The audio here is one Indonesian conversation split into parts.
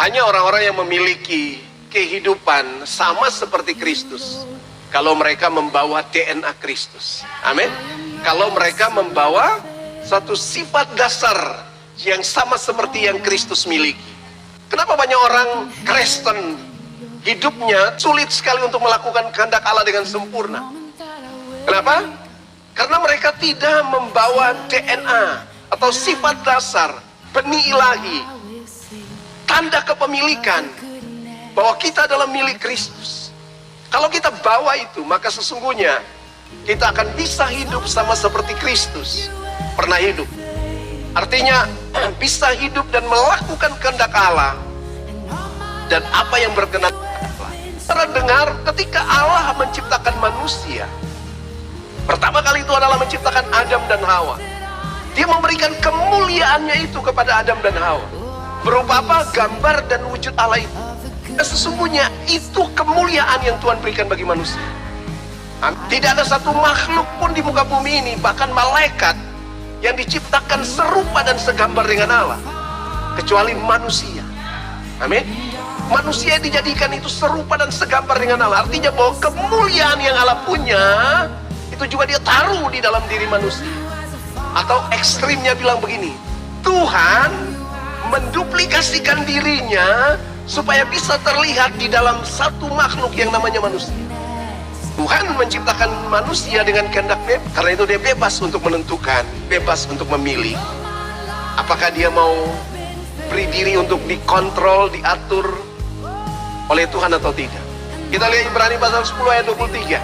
Hanya orang-orang yang memiliki kehidupan sama seperti Kristus, kalau mereka membawa DNA Kristus. Amin. Kalau mereka membawa satu sifat dasar yang sama seperti yang Kristus miliki. Kenapa banyak orang Kristen hidupnya sulit sekali untuk melakukan kehendak Allah dengan sempurna? Kenapa? Karena mereka tidak membawa DNA atau sifat dasar, benih ilahi, tanda kepemilikan bahwa kita adalah milik Kristus. Kalau kita bawa itu, maka sesungguhnya kita akan bisa hidup sama seperti Kristus pernah hidup. Artinya bisa hidup dan melakukan kehendak Allah dan apa yang berkenan Allah. Saudara dengar, ketika Allah menciptakan manusia, pertama kali itu adalah menciptakan Adam dan Hawa. Dia memberikan kemuliaannya itu kepada Adam dan Hawa. Berupa apa? Gambar dan wujud Allah itu. Dan sesungguhnya itu kemuliaan yang Tuhan berikan bagi manusia. Tidak ada satu makhluk pun di muka bumi ini, bahkan malaikat, yang diciptakan serupa dan segambar dengan Allah, kecuali manusia. Amin. Manusia yang dijadikan itu serupa dan segambar dengan Allah. Artinya bahwa kemuliaan yang Allah punya itu juga dia taruh di dalam diri manusia. Atau ekstrimnya bilang begini, Tuhan menduplikasikan dirinya supaya bisa terlihat di dalam satu makhluk yang namanya manusia. Tuhan menciptakan manusia dengan kehendak bebas. Karena itu dia bebas untuk menentukan, bebas untuk memilih apakah dia mau beri diri untuk dikontrol, diatur oleh Tuhan atau tidak. Kita lihat Ibrani pasal 10 ayat 23.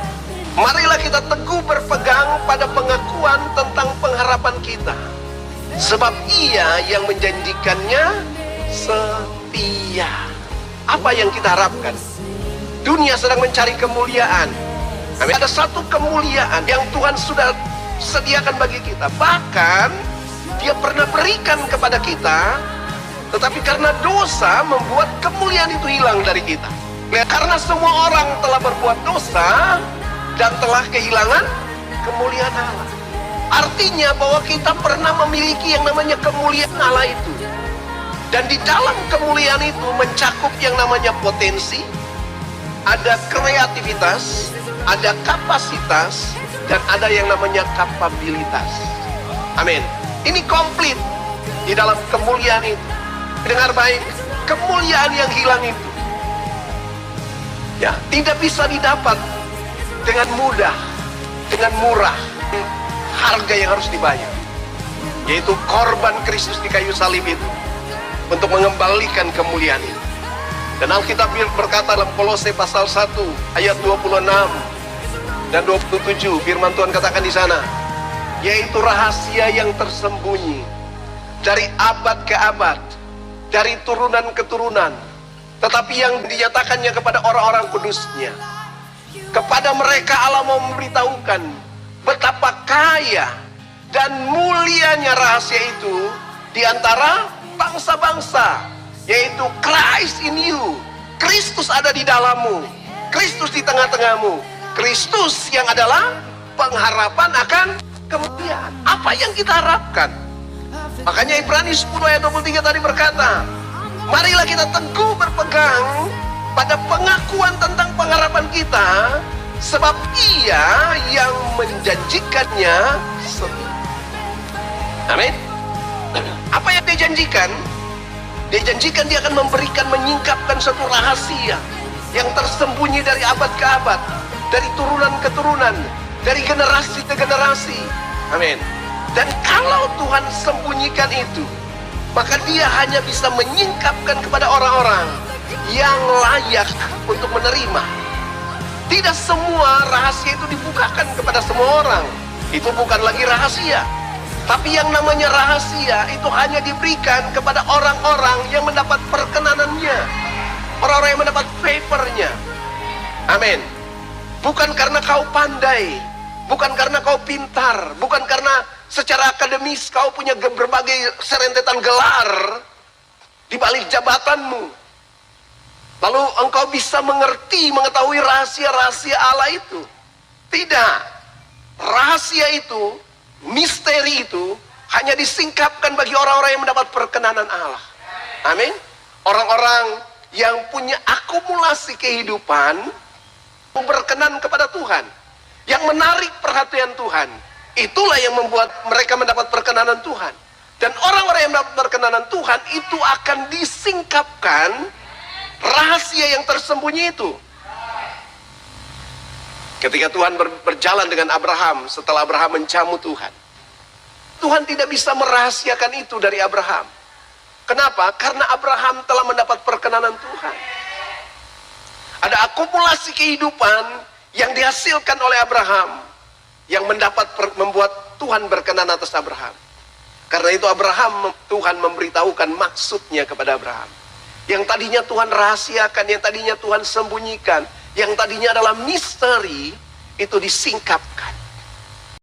Marilah kita teguh berpegang pada pengakuan tentang pengharapan kita, sebab Ia yang menjanjikannya setia. Apa yang kita harapkan? Dunia sedang mencari kemuliaan. Ada satu kemuliaan yang Tuhan sudah sediakan bagi kita. Bahkan Dia pernah berikan kepada kita, tetapi karena dosa membuat kemuliaan itu hilang dari kita. Karena semua orang telah berbuat dosa dan telah kehilangan kemuliaan Allah. Artinya bahwa kita pernah memiliki yang namanya kemuliaan Allah itu. Dan di dalam kemuliaan itu mencakup yang namanya potensi, ada kreativitas, ada kapasitas, dan ada yang namanya kapabilitas. Amin. Ini komplit di dalam kemuliaan itu. Dengar baik, kemuliaan yang hilang itu ya tidak bisa didapat dengan mudah, dengan murah. Harga yang harus dibayar, yaitu korban Kristus di kayu salib itu, untuk mengembalikan kemuliaan itu. Dan Alkitab berkata dalam Kolose pasal 1 ayat 26 dan 27, firman Tuhan katakan di sana, yaitu rahasia yang tersembunyi dari abad ke abad, dari turunan ke turunan, tetapi yang dinyatakannya kepada orang-orang kudusnya. Kepada mereka Allah mau memberitahukan betapa kaya dan mulianya rahasia itu di antara bangsa-bangsa, yaitu Christ in you. Kristus ada di dalammu, Kristus di tengah-tengahmu, Kristus yang adalah pengharapan akan kemuliaan. Apa yang kita harapkan? Makanya Ibrani 10 ayat 23 tadi berkata, marilah kita teguh berpegang pada pengakuan tentang pengharapan kita, sebab Ia yang menjanjikannya setia. Amin. Apa yang Dia janjikan? Dia janjikan Dia akan memberikan, menyingkapkan suatu rahasia yang tersembunyi dari abad ke abad, dari turunan ke turunan, dari generasi ke generasi. Amin. Dan kalau Tuhan sembunyikan itu, maka Dia hanya bisa menyingkapkan kepada orang-orang yang layak untuk menerima. Tidak semua rahasia itu dibukakan kepada semua orang. Itu bukan lagi rahasia. Tapi yang namanya rahasia itu hanya diberikan kepada orang-orang yang mendapat perkenanannya, orang-orang yang mendapat favornya. Amin. Bukan karena kau pandai, bukan karena kau pintar, bukan karena secara akademis kau punya berbagai serentetan gelar di balik jabatanmu, lalu engkau bisa mengerti, mengetahui rahasia-rahasia Allah itu. Tidak. Rahasia itu, misteri itu hanya disingkapkan bagi orang-orang yang mendapat perkenanan Allah. Amin. Orang-orang yang punya akumulasi kehidupan berkenan kepada Tuhan, yang menarik perhatian Tuhan. Itulah yang membuat mereka mendapat perkenanan Tuhan. Dan orang-orang yang mendapat perkenanan Tuhan itu akan disingkapkan rahasia yang tersembunyi itu. Ketika Tuhan berjalan dengan Abraham setelah Abraham menjamu Tuhan, Tuhan tidak bisa merahasiakan itu dari Abraham. Kenapa? Karena Abraham telah mendapat perkenanan Tuhan. Ada akumulasi kehidupan yang dihasilkan oleh Abraham, yang membuat Tuhan berkenan atas Abraham. Karena itu Tuhan memberitahukan maksudnya kepada Abraham. Yang tadinya Tuhan rahasiakan, yang tadinya Tuhan sembunyikan, yang tadinya adalah misteri, itu disingkapkan.